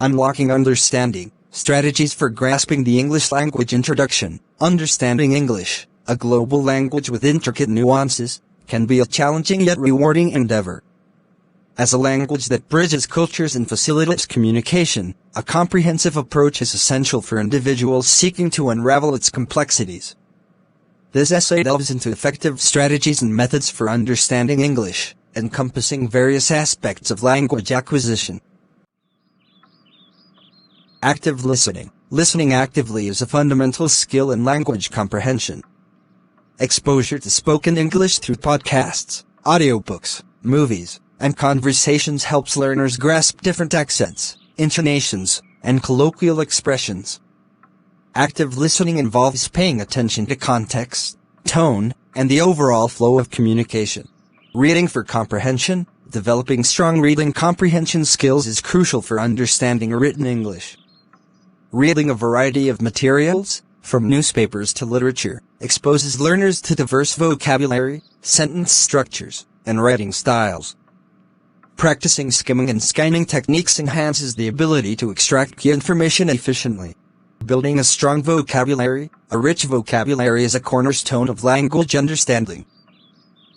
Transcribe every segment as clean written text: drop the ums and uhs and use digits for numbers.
Unlocking Understanding, Strategies for Grasping the English Language. Introduction. Understanding English, a global language with intricate nuances, can be a challenging yet rewarding endeavor. As a language that bridges cultures and facilitates communication, a comprehensive approach is essential for individuals seeking to unravel its complexities. This essay delves into effective strategies and methods for understanding English, encompassing various aspects of language acquisition. Active listening. Listening actively is a fundamental skill in language comprehension. Exposure to spoken English through podcasts, audiobooks, movies, and conversations helps learners grasp different accents, intonations, and colloquial expressions. Active listening involves paying attention to context, tone, and the overall flow of communication. Reading for comprehension. Developing strong reading comprehension skills is crucial for understanding written English. Reading a variety of materials, from newspapers to literature, exposes learners to diverse vocabulary, sentence structures, and writing styles. Practicing skimming and scanning techniques enhances the ability to extract key information efficiently. Building a strong vocabulary. A rich vocabulary is a cornerstone of language understanding.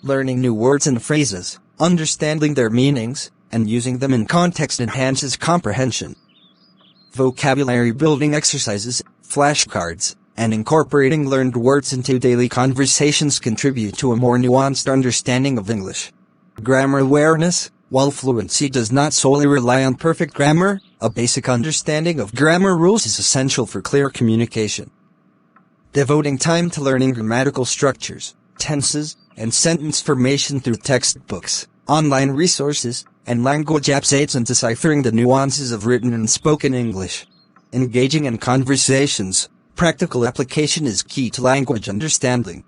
Learning new words and phrases, understanding their meanings, and using them in context enhances comprehension. Vocabulary building exercises, flashcards, and incorporating learned words into daily conversations contribute to a more nuanced understanding of English. Grammar awareness. While fluency does not solely rely on perfect grammar, a basic understanding of grammar rules is essential for clear communication. Devoting time to learning grammatical structures, tenses, and sentence formation through textbooks, online resources, and language apps aids in deciphering the nuances of written and spoken English. Engaging in conversations. Practical application is key to language understanding.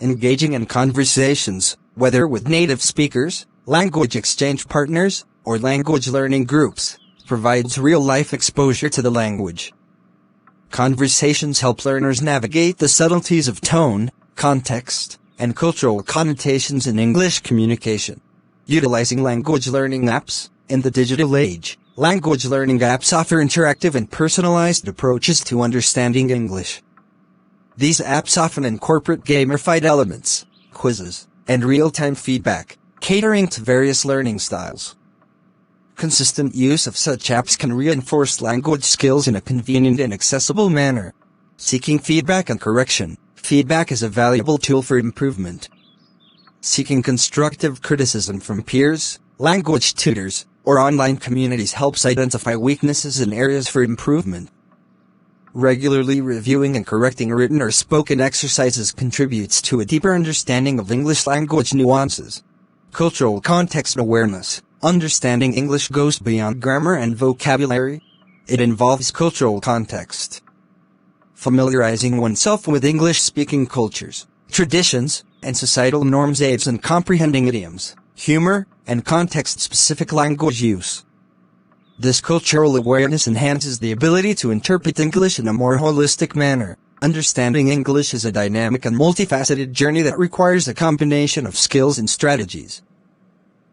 Engaging in conversations, whether with native speakers, language exchange partners, or language learning groups, provides real-life exposure to the language. Conversations help learners navigate the subtleties of tone, context, and cultural connotations in English communication. Utilizing language learning apps. In the digital age, language learning apps offer interactive and personalized approaches to understanding English. These apps often incorporate gamified elements, quizzes, and real-time feedback, catering to various learning styles. Consistent use of such apps can reinforce language skills in a convenient and accessible manner. Seeking feedback and correction. Feedback is a valuable tool for improvement. Seeking constructive criticism from peers, language tutors, or online communities helps identify weaknesses and areas for improvement. Regularly reviewing and correcting written or spoken exercises contributes to a deeper understanding of English language nuances. Cultural context awareness. Understanding English goes beyond grammar and vocabulary. It involves cultural context. Familiarizing oneself with English-speaking cultures, traditions, and societal norms aids in comprehending idioms, humor, and context-specific language use. This cultural awareness enhances the ability to interpret English in a more holistic manner. Understanding English is a dynamic and multifaceted journey that requires a combination of skills and strategies.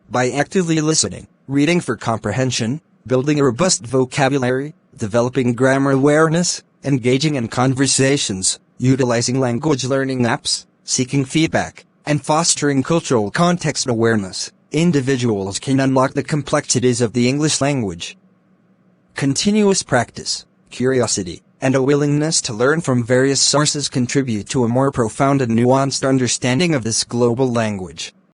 By actively listening, reading for comprehension, building a robust vocabulary, developing grammar awareness, engaging in conversations, utilizing language learning apps, seeking feedback, and fostering cultural context awareness, individuals can unlock the complexities of the English language. Continuous practice, curiosity, and a willingness to learn from various sources contribute to a more profound and nuanced understanding of this global language.